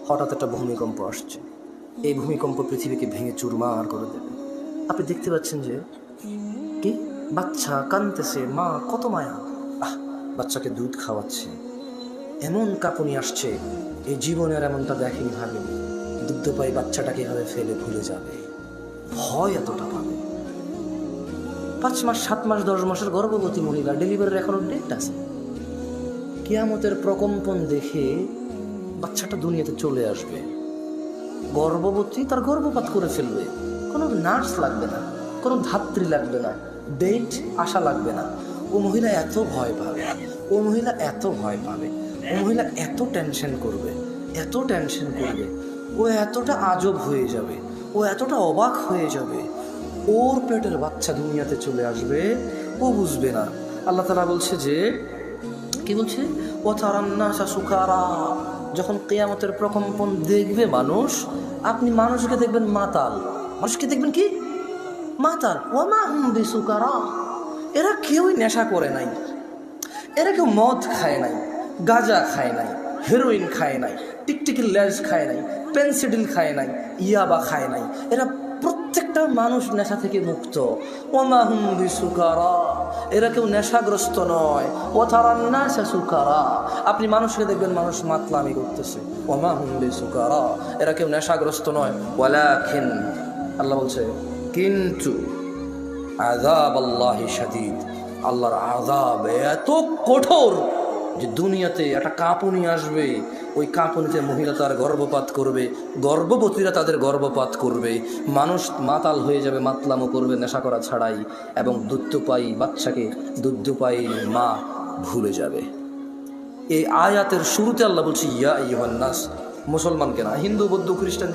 হঠাৎ একটা ভূমিকম্প আসছে। এই ভূমিকম্প পৃথিবীকে ভেঙে চুরমার করে দেবে। আপনি দেখতে পাচ্ছেন যে কি বাচ্চা কাঁদতেছে, মা কত মায়া, বাচ্চাকে দুধ খাওয়াচ্ছে, এমন কাঁপুনি আসছে, এই জীবনের এমনটা দেখেনি, ভাবেনি। দুগ্ধপায়ী বাচ্চাটাকে এভাবে ফেলে ভুলে যাবে, ভয় এতটা পাবে। 5 মাস 7 মাস 10 মাসের গর্ভবতী মহিলা, ডেলিভারির এখনো ডেট আছে। কিয়ামতের প্রকম্পন দেখে বাচ্চাটা দুনিয়াতে চলে আসবে, গর্ভবতী তার গর্ভপাত করে ফেলবে। কোনো নার্স লাগবে না, কোনো ধাত্রী লাগবে না, ডেট আসা লাগবে না। ও মহিলা এত ভয় পাবে, ও মহিলা এত ভয় পাবে, ও মহিলা এত টেনশন করবে, এত টেনশন করবে, ও এতটা আজব হয়ে যাবে, ও এতটা অবাক হয়ে যাবে। ওর পেটের বাচ্চা দুনিয়াতে চলে আসবে, ও বুঝবে না। আল্লাহ তাআলা বলছে যে, কি বলছে, ও তারান্নাসা সুকারা, যখন কিয়ামতের প্রকম্পন দেখবে মানুষ, আপনি মানুষকে দেখবেন মাতাল, মানুষকে দেখবেন কি মাতাল। ওয়ামা হুম বিসুকারা, এরা কেউই নেশা করে নাই, এরা কেউ মদ খায় নাই, গাঁজা খায় নাই, হেরোইন খায় নাই, টিকটিকির লেজ খায় নাই, পেনসিডিল খায় নাই, ইয়াবা খায় নাই। এরা প্রত্যেকটা মানুষ নেশা থেকে মুক্ত। ওমা হুম বিসুকারা, এরা কেউ নেশাগ্রস্ত নয়। ও তারান্নাসা সুকারা, আপনি মানুষকে দেখবেন মানুষ মাতলামি করতেছে। ওমা হুম বিসুকারা, এরা কেউ নেশাগ্রস্ত নয়। ওয়ালাকিন, আল্লাহ বলছে কিন্তু আযাব আল্লাহি শাদীদ, আল্লাহর আযাব এত কঠোর যে দুনিয়াতে একটা কাঁপুনি আসবে, ওই কাঁপুনিতে মহিলা তার গর্ভপাত করবে, গর্ভবতীরা তাদের গর্ভপাত করবে, মানুষ মাতাল হয়ে যাবে, মাতলামো করবে নেশা করা ছাড়াই, এবং দুগ্ধপায়ী বাচ্চাকে দুগ্ধপায়ী মা ভুলে যাবে। এই আয়াতের শুরুতে আল্লাহ বলছে ইয়া আইয়ুহান নাস, মুসলমানকে না, হিন্দু বৌদ্ধ খ্রিস্টান